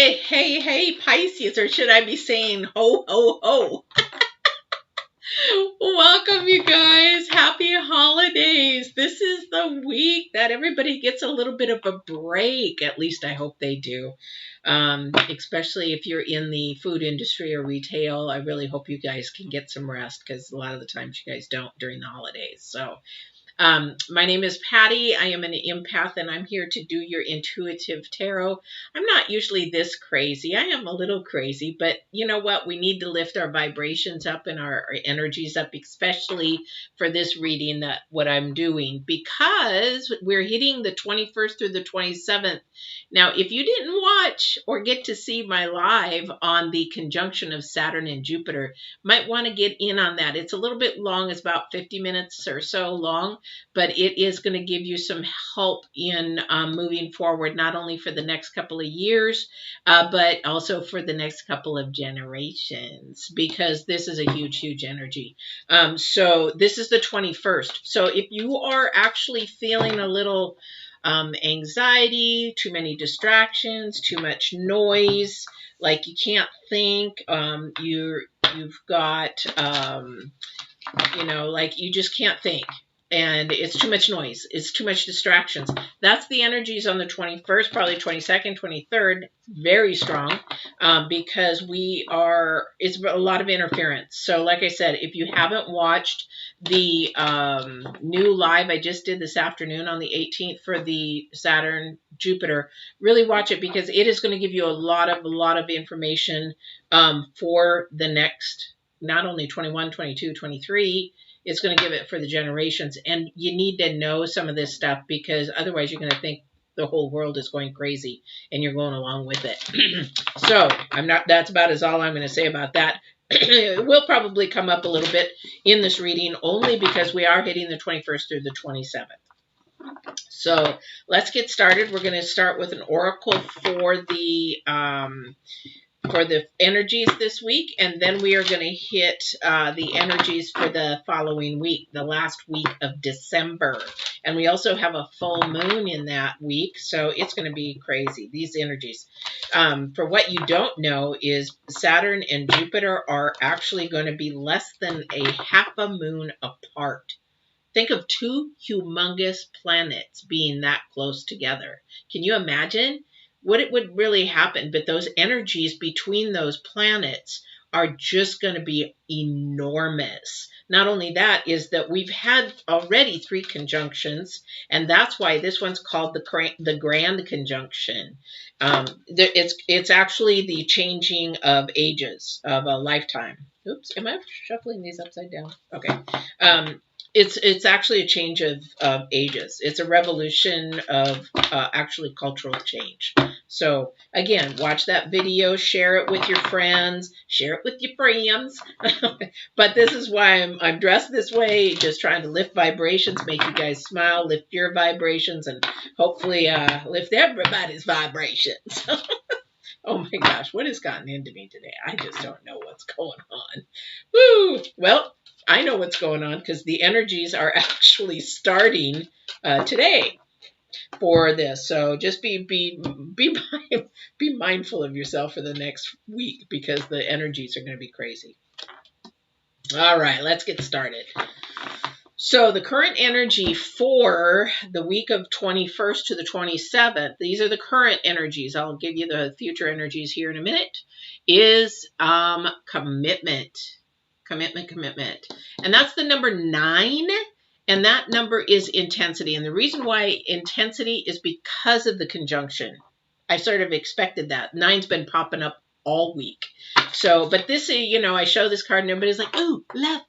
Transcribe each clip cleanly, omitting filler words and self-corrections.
Hey, Pisces, or should I be saying ho, ho, ho? Welcome, you guys. Happy holidays. This is the week that everybody gets a little bit of a break. At least I hope they do. Especially if you're in the food industry or retail. I really hope you guys can get some rest because a lot of the times you guys don't during the holidays. So, my name is Patty. I am an empath and I'm here to do your intuitive tarot. I'm not usually this crazy. I am a little crazy, but you know what? We need to lift our vibrations up and our energies up, especially for this reading that what I'm doing, because we're hitting the 21st through the 27th. Now, if you didn't watch or get to see my live on the conjunction of Saturn and Jupiter, might want to get in on that. It's a little bit long. It's about 50 minutes or so long, but it is going to give you some help in moving forward, not only for the next couple of years, but also for the next couple of generations, because this is a huge, huge energy. So this is the 21st. So if you are actually feeling a little anxiety, too many distractions, too much noise, like you can't think, you've got, like you just can't think. And it's too much noise. It's too much distractions. That's the energies on the 21st, probably 22nd, 23rd, very strong, because it's a lot of interference. So like I said, if you haven't watched the new live I just did this afternoon on the 18th for the Saturn Jupiter, really watch it because it is going to give you a lot of information for the next, not only 21, 22, 23, it's going to give it for the generations. And you need to know some of this stuff because otherwise you're going to think the whole world is going crazy and you're going along with it. So that's about all I'm going to say about that. It will probably come up a little bit in this reading only because we are hitting the 21st through the 27th. So let's get started. We're going to start with an oracle for the energies this week, and then we are going to hit the energies for the following week, the last week of December. And we also have a full moon in that week, so it's going to be crazy, these energies. For what you don't know is Saturn and Jupiter are actually going to be less than a half a moon apart. Think of two humongous planets being that close together. Can you imagine what it would really happen? But those energies between those planets are just going to be enormous. Not only that, is that we've had already 3 conjunctions, and that's why this one's called the Grand Conjunction. It's actually the changing of ages of a lifetime. Oops, am I shuffling these upside down? Okay. It's actually a change of ages. It's a revolution of actually cultural change. So again, watch that video, share it with your friends, share it with your friends. But this is why I'm dressed this way, just trying to lift vibrations, make you guys smile, lift your vibrations, and hopefully lift everybody's vibrations. Oh my gosh, what has gotten into me today? I just don't know what's going on. Woo! Well, I know what's going on because the energies are actually starting today for this. So just be mindful of yourself for the next week because the energies are going to be crazy. All right, let's get started. So the current energy for the week of 21st to the 27th, these are the current energies. I'll give you the future energies here in a minute, is commitment. Commitment. And that's the number 9. And that number is intensity. And the reason why intensity is because of the conjunction. I sort of expected that. 9's been popping up all week. So, but this, I show this card and everybody's like, ooh, love.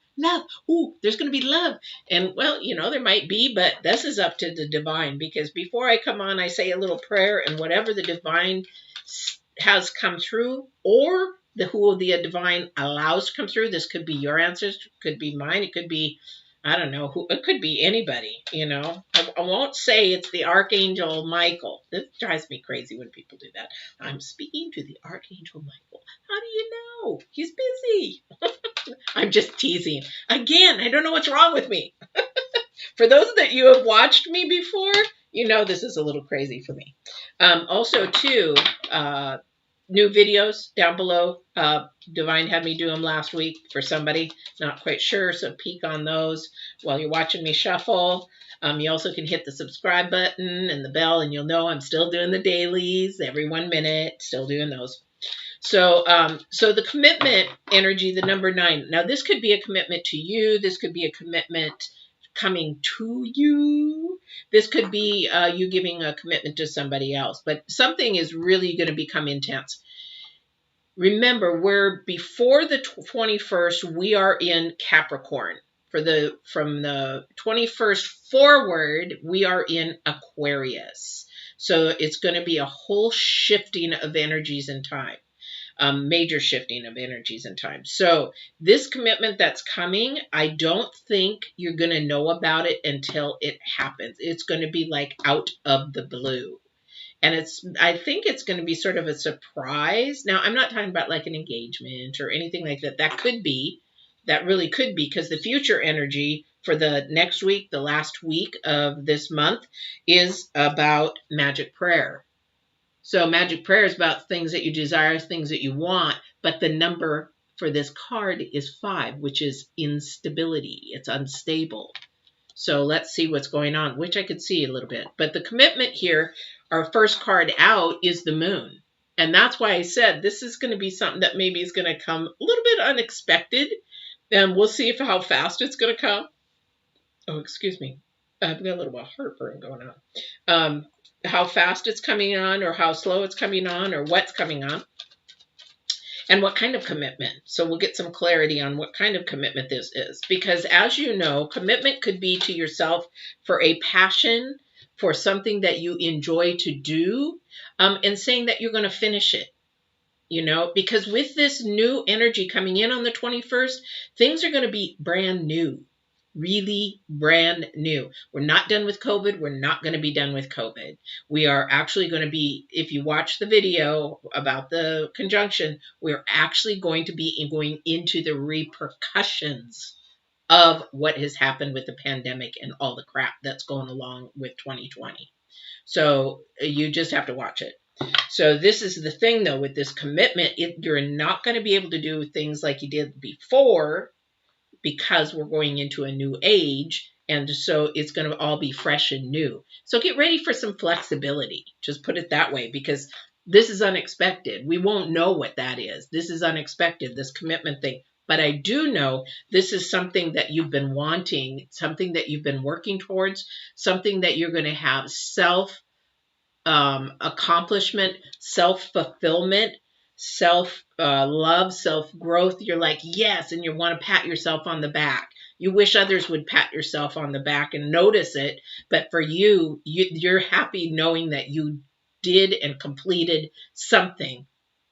Ooh, there's going to be love. And well, there might be, but this is up to the divine, because before I come on, I say a little prayer, and whatever the divine has come through, or who the divine allows to come through, this could be your answers, could be mine, it could be, I don't know, it could be anybody, I won't say it's the Archangel Michael. This drives me crazy when people do that. I'm speaking to the Archangel Michael. How do you know? He's busy. I'm just teasing. Again, I don't know what's wrong with me. For those that you have watched me before, this is a little crazy for me. Also, too, new videos down below. Divine had me do them last week for somebody. Not quite sure, so peek on those while you're watching me shuffle. You also can hit the subscribe button and the bell, and you'll know I'm still doing the dailies every 1 minute. Still doing those. So, so the commitment energy, the number 9. Now, this could be a commitment to you. This could be a commitment coming to you. This could be you giving a commitment to somebody else. But something is really going to become intense. Remember, we're before the 21st, we are in Capricorn. From the 21st forward, we are in Aquarius. So it's going to be a whole shifting of energies and time. Major shifting of energies and time. So this commitment that's coming, I don't think you're going to know about it until it happens. It's going to be like out of the blue. And I think it's going to be sort of a surprise. Now, I'm not talking about like an engagement or anything like that. That could be, that really could be, because the future energy for the next week, the last week of this month, is about magic prayer. So magic prayer is about things that you desire, things that you want, but the number for this card is 5, which is instability. It's unstable. So let's see what's going on, which I could see a little bit. But the commitment here, our first card out, is the moon. And that's why I said this is going to be something that maybe is going to come a little bit unexpected. And we'll see how fast it's going to come. Oh, excuse me. I've got a little bit of heartburn going on. How fast it's coming on, or how slow it's coming on, or what's coming on, and what kind of commitment. So we'll get some clarity on what kind of commitment this is. Because as you know, commitment could be to yourself for a passion, for something that you enjoy to do, and saying that you're going to finish it. You know, because with this new energy coming in on the 21st, things are going to be brand new. Really brand new. We're not done with COVID. We're not going to be done with COVID. We are actually going to be, if you watch the video about the conjunction, we're actually going to be going into the repercussions of what has happened with the pandemic and all the crap that's going along with 2020. So you just have to watch it. So this is the thing, though, with this commitment, you're not going to be able to do things like you did before, because we're going into a new age, and so it's going to all be fresh and new. So get ready for some flexibility. Just put it that way, because this is unexpected. We won't know what that is. This is unexpected, this commitment thing. But I do know this is something that you've been wanting, something that you've been working towards, something that you're going to have accomplishment, self-fulfillment, self-love, self-growth. You're like, yes, and you want to pat yourself on the back. You wish others would pat yourself on the back and notice it, but for you, you're happy knowing that you did and completed something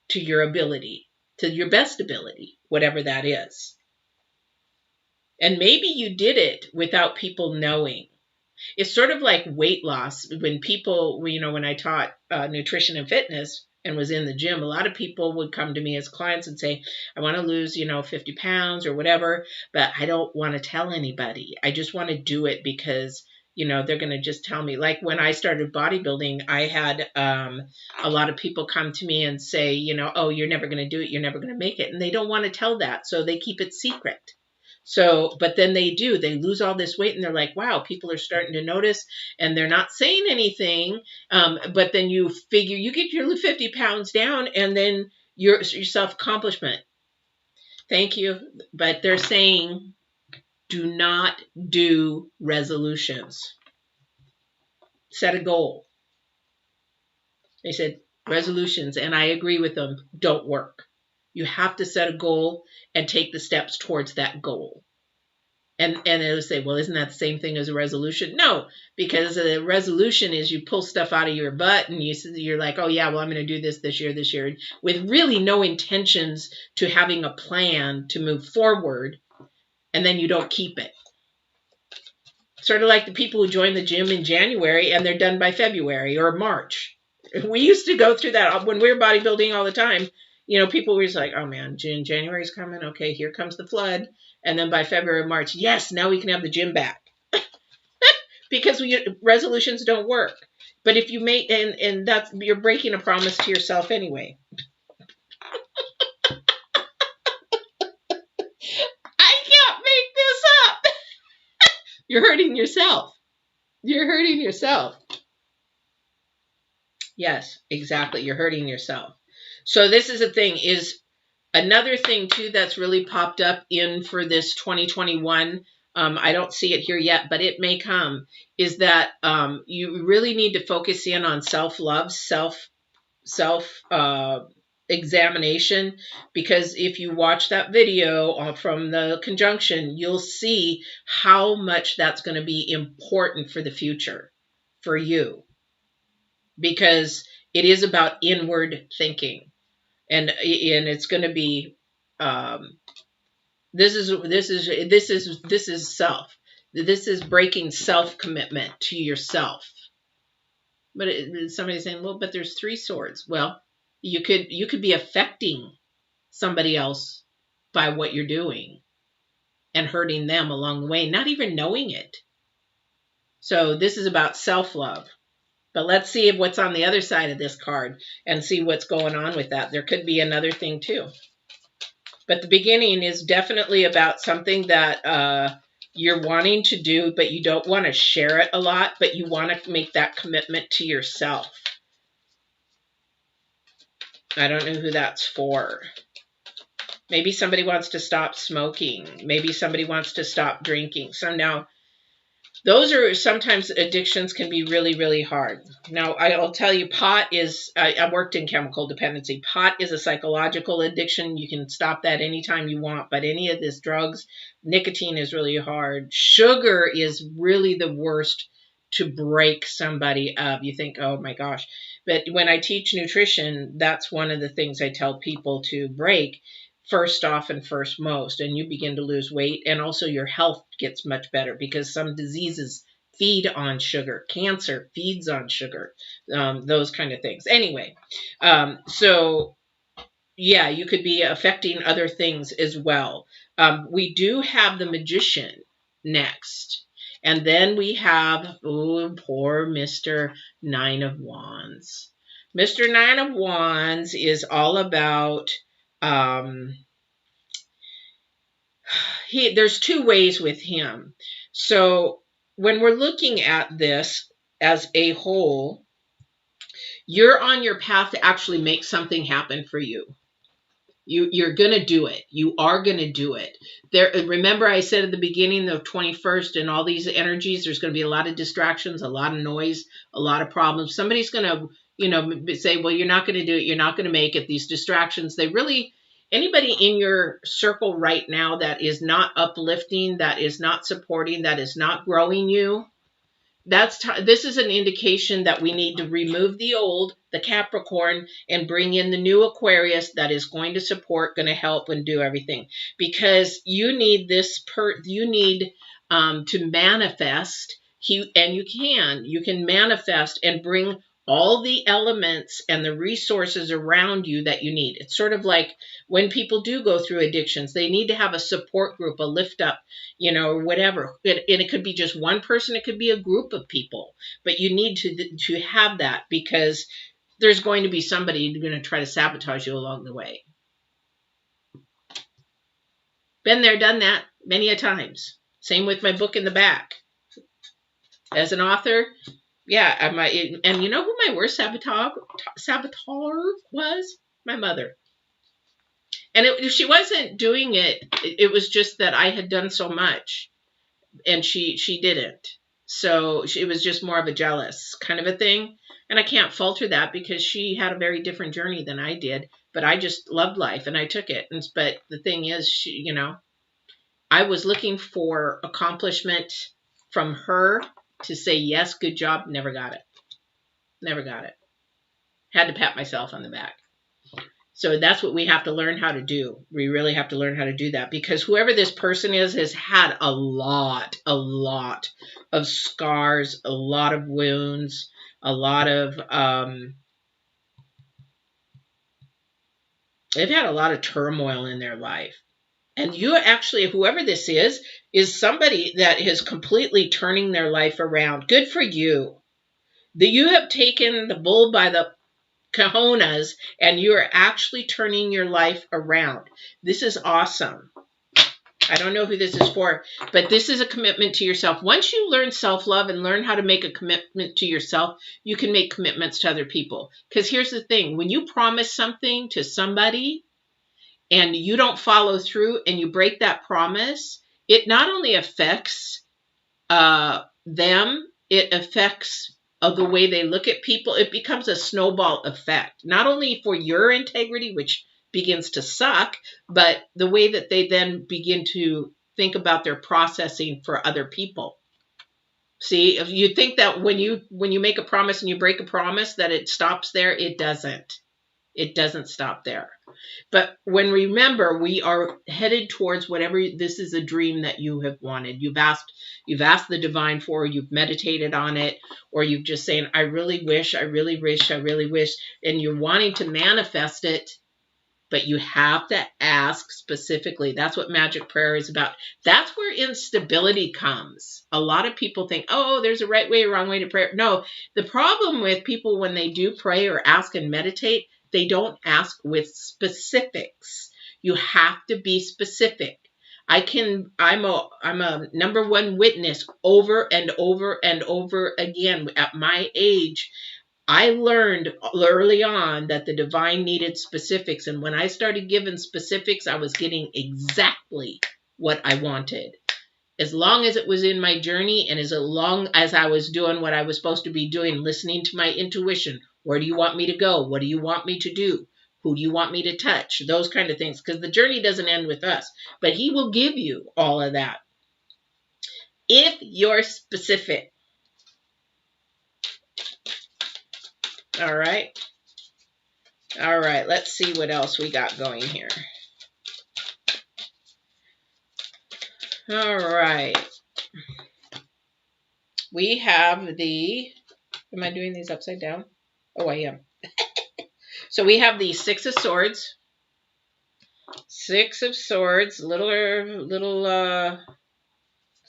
to your ability, to your best ability, whatever that is. And maybe you did it without people knowing. It's sort of like weight loss. When people, you know, when I taught nutrition and fitness and was in the gym, a lot of people would come to me as clients and say, I want to lose, 50 pounds or whatever, but I don't want to tell anybody. I just want to do it because, they're going to just tell me. Like when I started bodybuilding, I had a lot of people come to me and say, oh, you're never going to do it. You're never going to make it. And they don't want to tell that. So they keep it secret. So, but then they lose all this weight and they're like, wow, people are starting to notice and they're not saying anything. But then you figure you get your 50 pounds down and then your self-accomplishment. Thank you. But they're saying, do not do resolutions. Set a goal. They said resolutions, and I agree with them, don't work. You have to set a goal and take the steps towards that goal. And they'll say, well, isn't that the same thing as a resolution? No, because a resolution is you pull stuff out of your butt and you're like, oh, yeah, well, I'm going to do this year, with really no intentions to having a plan to move forward, and then you don't keep it. Sort of like the people who join the gym in January and they're done by February or March. We used to go through that when we were bodybuilding all the time. People were just like, oh man, January's coming. Okay, here comes the flood. And then by February, March, yes, now we can have the gym back. Because resolutions don't work. But if you make, and that's, you're breaking a promise to yourself anyway. You're hurting yourself. You're hurting yourself. Yes, exactly. You're hurting yourself. So this is a thing, is another thing too that's really popped up in for this 2021. I don't see it here yet, but it may come, is that you really need to focus in on self-love, self examination, because if you watch that video from the conjunction, you'll see how much that's going to be important for the future for you, because it is about inward thinking, and it's going to be this is self. This is breaking self commitment to yourself. But somebody's saying, well, but there's 3 swords. Well, you could be affecting somebody else by what you're doing and hurting them along the way, not even knowing it. So this is about self-love. But let's see what's on the other side of this card and see what's going on with that. There could be another thing too. But the beginning is definitely about something that you're wanting to do, but you don't want to share it a lot, but you want to make that commitment to yourself. I don't know who that's for. Maybe somebody wants to stop smoking. Maybe somebody wants to stop drinking. So now, those are sometimes addictions can be really, really hard. Now, I'll tell you, pot is, I worked in chemical dependency. Pot is a psychological addiction. You can stop that anytime you want. But any of this drugs, nicotine is really hard. Sugar is really the worst to break somebody up. You think, oh my gosh. But when I teach nutrition, that's one of the things I tell people to break first off and first most, and you begin to lose weight, and also your health gets much better, because some diseases feed on sugar. Cancer feeds on sugar, those kind of things. Anyway, so yeah, you could be affecting other things as well. We do have the Magician next, and then we have, oh, poor Mr. 9 of Wands. Mr. 9 of Wands is all about there's 2 ways with him. So when we're looking at this as a whole, you're on your path to actually make something happen for you. You're going to do it. You are going to do it. Remember I said at the beginning, the 21st, and all these energies, there's going to be a lot of distractions, a lot of noise, a lot of problems. Somebody's going to, say, well, you're not going to do it. You're not going to make it. These distractions, anybody in your circle right now that is not uplifting, that is not supporting, that is not growing you, this is an indication that we need to remove the old, the Capricorn, and bring in the new Aquarius that is going to support, going to help, and do everything. Because you need to manifest, and you can manifest and bring all the elements and the resources around you that you need. It's sort of like when people do go through addictions, they need to have a support group, a lift up, or whatever. And it could be just one person, it could be a group of people, but you need to have that, because there's going to be somebody who's going to try to sabotage you along the way. Been there, done that many a times. Same with my book in the back. As an author, yeah, and you know who my worst saboteur was? My mother. And she wasn't doing it. It was just that I had done so much, and she didn't. So it was just more of a jealous kind of a thing. And I can't fault her that, because she had a very different journey than I did. But I just loved life, and I took it. But the thing is, I was looking for accomplishment from her to say, yes, good job. Never got it. Never got it. Had to pat myself on the back. So that's what we have to learn how to do. We really have to learn how to do that, because whoever this person is has had a lot of scars, a lot of wounds, a lot of, they've had a lot of turmoil in their life. And you actually, whoever this is somebody that is completely turning their life around. Good for you. That you have taken the bull by the cojones, and you are actually turning your life around. This is awesome. I don't know who this is for, but this is a commitment to yourself. Once you learn self-love and learn how to make a commitment to yourself, you can make commitments to other people. Because here's the thing. When you promise something to somebody and you don't follow through and you break that promise, it not only affects them, it affects the way they look at people. It becomes a snowball effect, not only for your integrity, which begins to suck, but the way that they then begin to think about their processing for other people. See, if you think that when you make a promise and you break a promise that it stops there, it doesn't. It doesn't stop there. But when, remember, we are headed towards whatever, this is a dream that you have wanted. You've asked the divine for, you've meditated on it, or you've just saying, I really wish, I really wish, I really wish, and you're wanting to manifest it, but you have to ask specifically. That's what magic prayer is about. That's where instability comes. A lot of people think, oh, there's a right way, a wrong way to pray. No, the problem with people when they do pray or ask and meditate, they don't ask with specifics. You have to be specific. I'm a number one witness over and over and over again. At my age, I learned early on that the divine needed specifics. And when I started giving specifics, I was getting exactly what I wanted. As long as it was in my journey and as long as I was doing what I was supposed to be doing, listening to my intuition. Where do you want me to go? What do you want me to do? Who do you want me to touch? Those kind of things. Because the journey doesn't end with us. But he will give you all of that. If you're specific. All right. All right. Let's see what else we got going here. All right. We have the, am I doing these upside down? Oh, I am. So we have the Six of Swords. Six of Swords. Little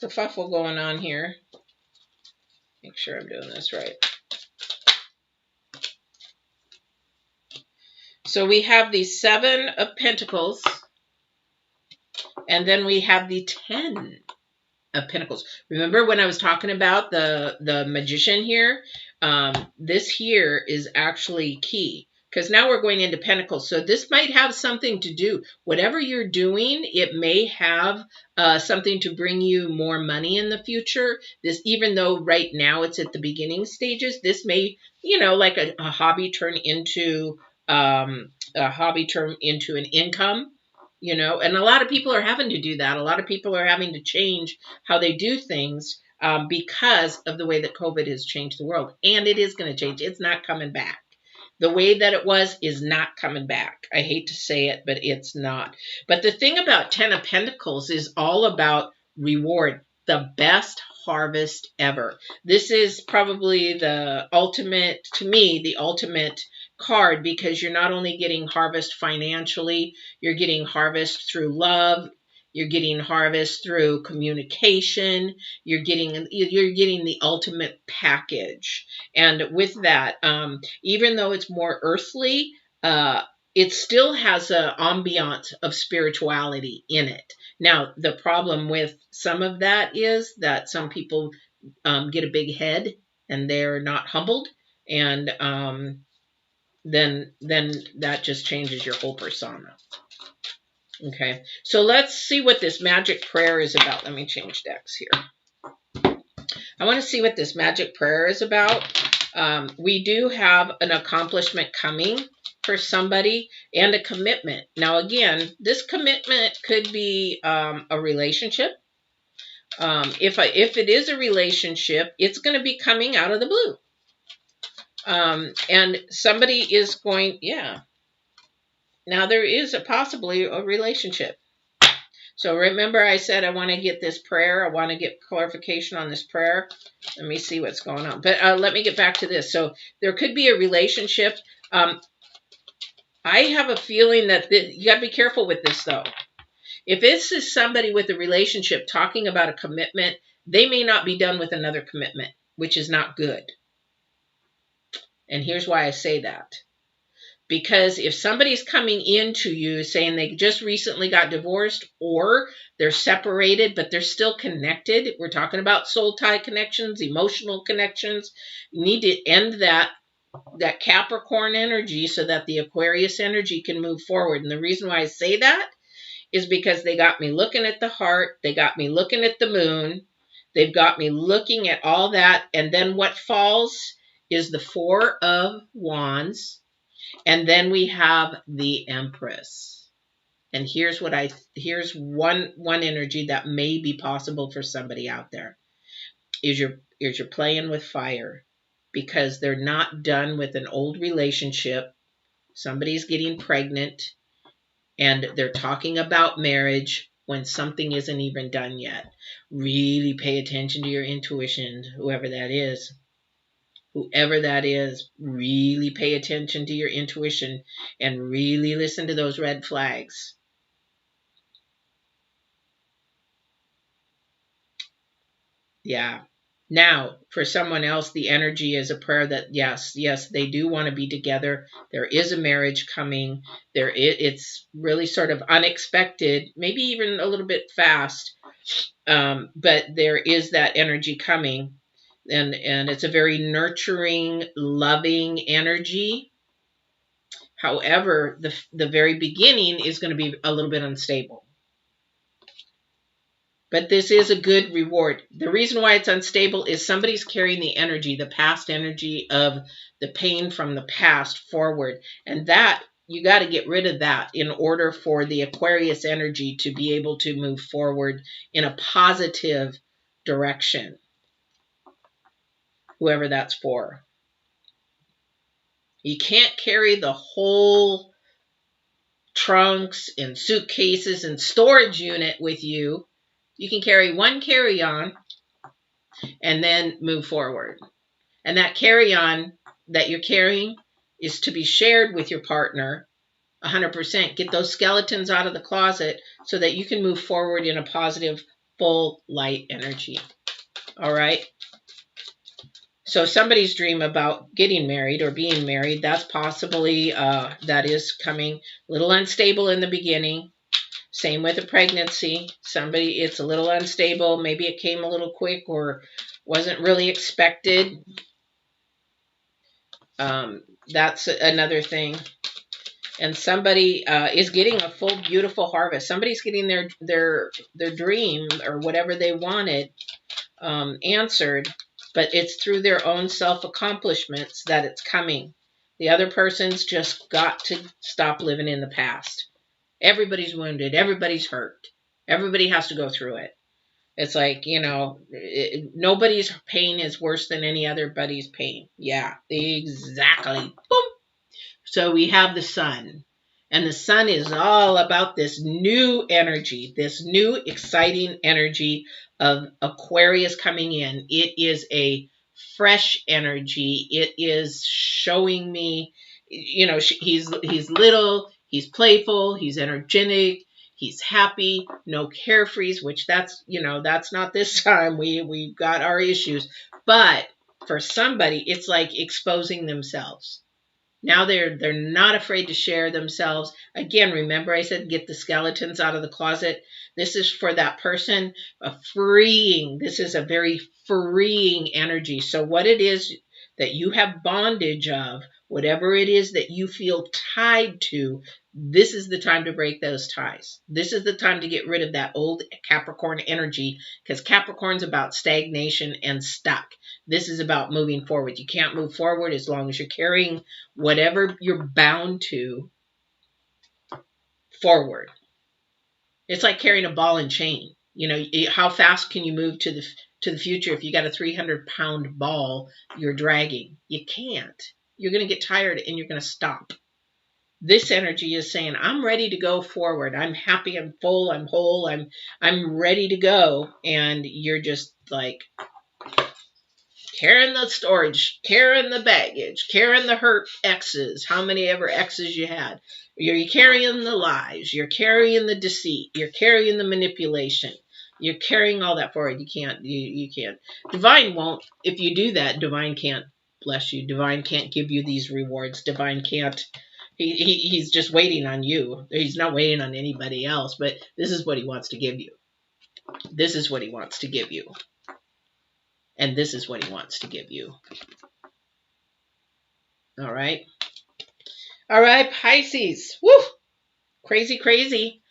kerfuffle going on here. Make sure I'm doing this right. So we have the Seven of Pentacles. And then we have the 10 of Pentacles. Remember when I was talking about the Magician here? This here is actually key. Because now we're going into Pentacles. So this might have something to do. Whatever you're doing, it may have something to bring you more money in the future. This, even though right now it's at the beginning stages, this may, like a hobby turn into an income. And a lot of people are having to do that. A lot of people are having to change how they do things because of the way that COVID has changed the world. And it is going to change. It's not coming back. The way that it was is not coming back. I hate to say it, but it's not. But the thing about 10 of Pentacles is all about reward. The best harvest ever. This is probably the ultimate, to me, the ultimate card, because you're not only getting harvest financially, you're getting harvest through love, you're getting harvest through communication, you're getting the ultimate package. And with that, even though it's more earthly, it still has an ambiance of spirituality in it. Now, the problem with some of that is that some people get a big head and they're not humbled, and then that just changes your whole persona. Okay, so let's see what this magic prayer is about. Let me change decks here. I want to see what this magic prayer is about. We do have an accomplishment coming for somebody and a commitment. Now, again, this commitment could be a relationship. If it is a relationship, it's going to be coming out of the blue. And somebody is going, yeah. Now, there is possibly a relationship. So remember I said I want to get this prayer. I want to get clarification on this prayer. Let me see what's going on. But let me get back to this. So there could be a relationship. I have a feeling that you got to be careful with this, though. If this is somebody with a relationship talking about a commitment, they may not be done with another commitment, which is not good. And here's why I say that. Because if somebody's coming into you saying they just recently got divorced or they're separated, but they're still connected, we're talking about soul tie connections, emotional connections, you need to end that Capricorn energy so that the Aquarius energy can move forward. And the reason why I say that is because they got me looking at the heart, they got me looking at the moon, they've got me looking at all that, and then what falls is the Four of Wands. And then we have the Empress. And here's one energy that may be possible for somebody out there. Is you're playing with fire because they're not done with an old relationship. Somebody's getting pregnant and they're talking about marriage when something isn't even done yet. Really pay attention to your intuition, whoever that is. Whoever that is, really pay attention to your intuition and really listen to those red flags. Yeah. Now, for someone else, the energy is a prayer that yes, they do want to be together. There is a marriage coming. It's really sort of unexpected, maybe even a little bit fast, but there is that energy coming. And it's a very nurturing, loving energy. However, the very beginning is going to be a little bit unstable. But this is a good reward. The reason why it's unstable is somebody's carrying the energy, the past energy of the pain from the past forward. And that, you got to get rid of that in order for the Aquarius energy to be able to move forward in a positive direction. Whoever that's for. You can't carry the whole trunks and suitcases and storage unit with you. You can carry one carry-on and then move forward. And that carry-on that you're carrying is to be shared with your partner 100%. Get those skeletons out of the closet so that you can move forward in a positive, full light energy. All right? So somebody's dream about getting married or being married, that's possibly, that is coming. A little unstable in the beginning. Same with a pregnancy. It's a little unstable. Maybe it came a little quick or wasn't really expected. That's another thing. And somebody is getting a full, beautiful harvest. Somebody's getting their dream or whatever they wanted answered. But it's through their own self-accomplishments that it's coming. The other person's just got to stop living in the past. Everybody's wounded. Everybody's hurt. Everybody has to go through it. It's like, nobody's pain is worse than any other buddy's pain. Yeah, exactly. Boom. So we have the sun. And the sun is all about this new energy, this new exciting energy of Aquarius coming in. It is a fresh energy. It is showing me, he's little, he's playful, he's energetic, he's happy, no carefrees, which that's not this time. We've got our issues. But for somebody, it's like exposing themselves. Now they're not afraid to share themselves. Again, remember I said get the skeletons out of the closet. This is for that person, this is a very freeing energy. So what it is that you have bondage of, whatever it is that you feel tied to, this is the time to break those ties. This is the time to get rid of that old Capricorn energy, because Capricorn's about stagnation and stuck. This is about moving forward. You can't move forward as long as you're carrying whatever you're bound to forward. It's like carrying a ball and chain. How fast can you move to the future if you got a 300-pound ball you're dragging? You can't. You're going to get tired and you're going to stop. This energy is saying, I'm ready to go forward. I'm happy, I'm full, I'm whole, I'm ready to go. And you're just like carrying the storage, carrying the baggage, carrying the hurt exes, how many ever exes you had. You're carrying the lies, you're carrying the deceit, you're carrying the manipulation. You're carrying all that forward. You can't. Divine won't. If you do that, Divine can't bless you. Divine can't give you these rewards. Divine can't. He's just waiting on you. He's not waiting on anybody else, but this is what he wants to give you. This is what he wants to give you. And this is what he wants to give you. All right. All right, Pisces. Woo! Crazy, crazy.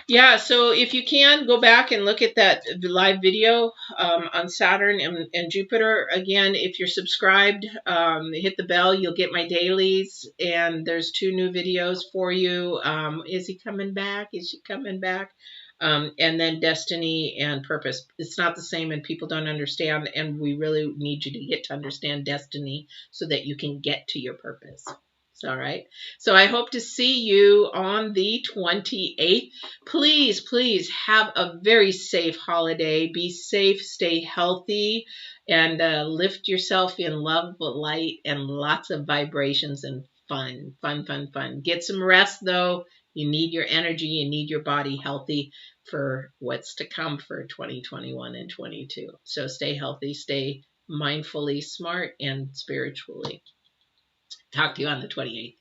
Yeah, so if you can, go back and look at that live video on Saturn and Jupiter. Again, if you're subscribed, hit the bell. You'll get my dailies. And there's 2 new videos for you. Is he coming back? Is she coming back? And then Destiny and Purpose. It's not the same and people don't understand. And we really need you to get to understand Destiny so that you can get to your purpose. All right. So I hope to see you on the 28th. Please, please have a very safe holiday. Be safe, stay healthy, and lift yourself in love, light, and lots of vibrations and fun, fun, fun, fun. Get some rest, though. You need your energy. You need your body healthy for what's to come for 2021 and 22. So stay healthy, stay mindfully smart and spiritually. Talk to you on the 28th.